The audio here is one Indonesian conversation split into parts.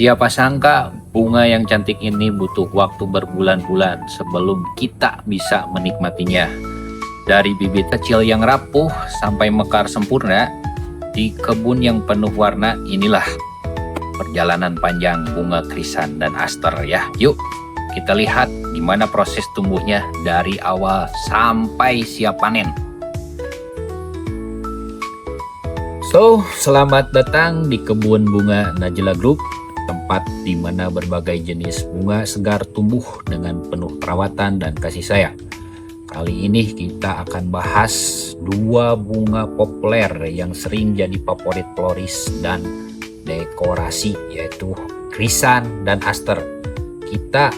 Siapa sangka bunga yang cantik ini butuh waktu berbulan-bulan sebelum kita bisa menikmatinya. Dari bibit kecil yang rapuh sampai mekar sempurna, di kebun yang penuh warna inilah perjalanan panjang bunga krisan dan aster ya. Yuk kita lihat gimana proses tumbuhnya dari awal sampai siap panen. So, selamat datang di kebun bunga Najla Group, tempat di mana berbagai jenis bunga segar tumbuh dengan penuh perawatan dan kasih sayang. Kali ini kita akan bahas dua bunga populer yang sering jadi favorit floris dan dekorasi, yaitu krisan dan aster. Kita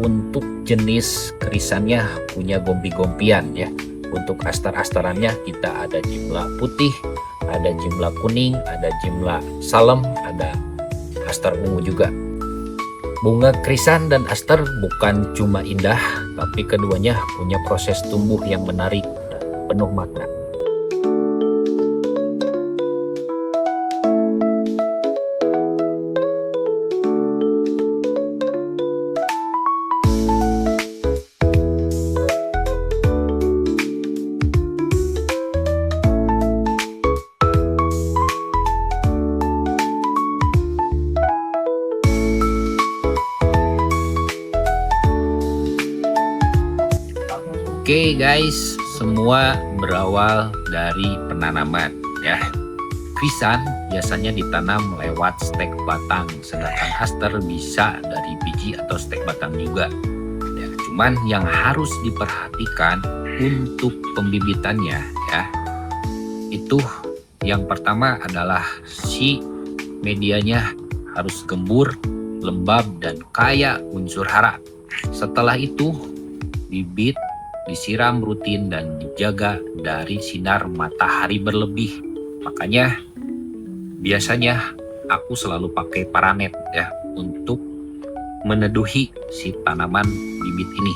untuk jenis krisannya punya gompi-gompian ya. Untuk aster-asterannya kita ada jimlah putih, ada jimlah kuning, ada jimlah salem, ada aster ungu juga. Bunga krisan dan aster bukan cuma indah, tapi keduanya punya proses tumbuh yang menarik dan penuh makna. Oke guys, semua berawal dari penanaman ya. Krisan biasanya ditanam lewat stek batang, sedangkan aster bisa dari biji atau stek batang juga. Ya, cuman yang harus diperhatikan untuk pembibitannya ya, itu yang pertama adalah si medianya harus gembur, lembab dan kaya unsur hara. Setelah itu bibit disiram rutin dan dijaga dari sinar matahari berlebih. Makanya biasanya aku selalu pakai paranet ya untuk meneduhi si tanaman bibit ini.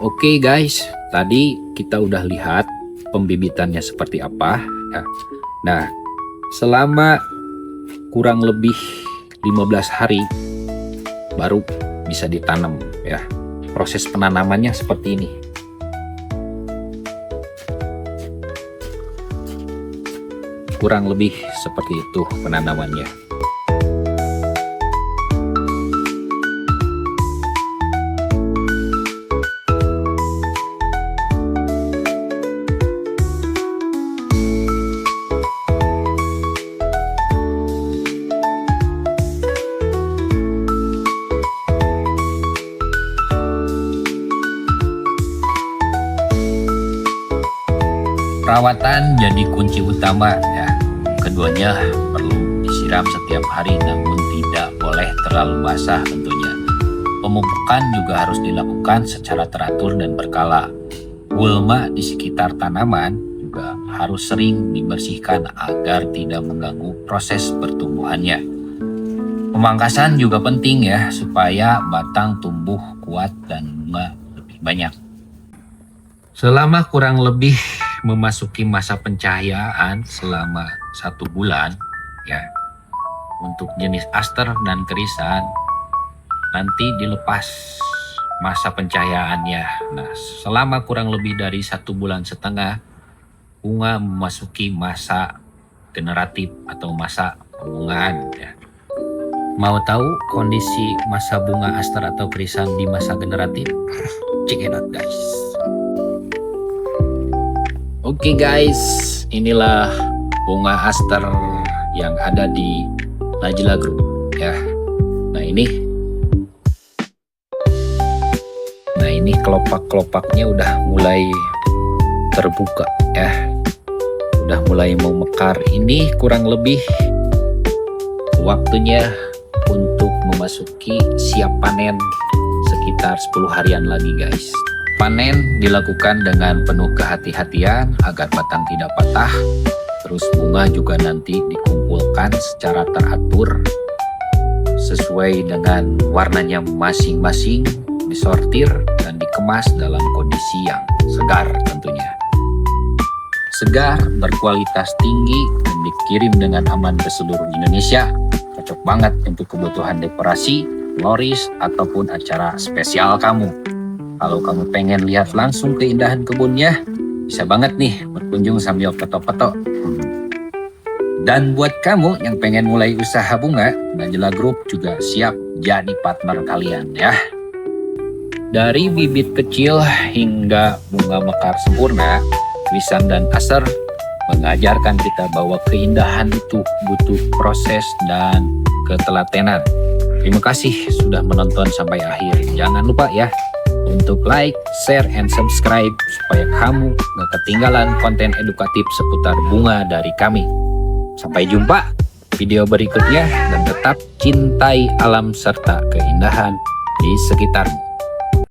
Oke guys, tadi kita udah lihat pembibitannya seperti apa ya. Nah, selama kurang lebih 15 hari baru bisa ditanam ya. Proses penanamannya seperti ini. Kurang lebih seperti itu penanamannya. Perawatan jadi kunci utama ya. Keduanya perlu disiram setiap hari namun tidak boleh terlalu basah tentunya. Pemupukan juga harus dilakukan secara teratur dan berkala. Gulma di sekitar tanaman juga harus sering dibersihkan agar tidak mengganggu proses pertumbuhannya. Pemangkasan juga penting ya supaya batang tumbuh kuat dan bunga lebih banyak. Selama kurang lebih memasuki masa pencahayaan selama 1 bulan ya, untuk jenis aster dan krisan nanti dilepas masa pencahayaannya. Nah, selama kurang lebih dari 1,5 bulan bunga memasuki masa generatif atau masa pembungaan ya. Mau tahu kondisi masa bunga aster atau krisan di masa generatif? Check it out guys. Oke guys, inilah bunga aster yang ada di Najla Group ya. Nah ini kelopak-kelopaknya udah mulai terbuka ya. Udah mulai mau mekar. Ini kurang lebih waktunya untuk memasuki siap panen sekitar 10 harian lagi guys. Panen dilakukan dengan penuh kehati-hatian agar batang tidak patah. Terus bunga juga nanti dikumpulkan secara teratur sesuai dengan warnanya masing-masing, disortir dan dikemas dalam kondisi yang segar tentunya. Segar, berkualitas tinggi, dan dikirim dengan aman ke seluruh Indonesia. cocok banget untuk kebutuhan dekorasi, floris, ataupun acara spesial kamu. Kalau kamu pengen lihat langsung keindahan kebunnya, bisa banget nih berkunjung sambil foto-foto. Dan buat kamu yang pengen mulai usaha bunga, Najla Group juga siap jadi partner kalian ya. Dari bibit kecil hingga bunga mekar sempurna, Wisan dan Aser mengajarkan kita bahwa keindahan itu butuh proses dan ketelatenan. Terima kasih sudah menonton sampai akhir. Jangan lupa ya untuk like, share, and subscribe supaya kamu gak ketinggalan konten edukatif seputar bunga dari kami. Sampai jumpa video berikutnya dan tetap cintai alam serta keindahan di sekitarmu.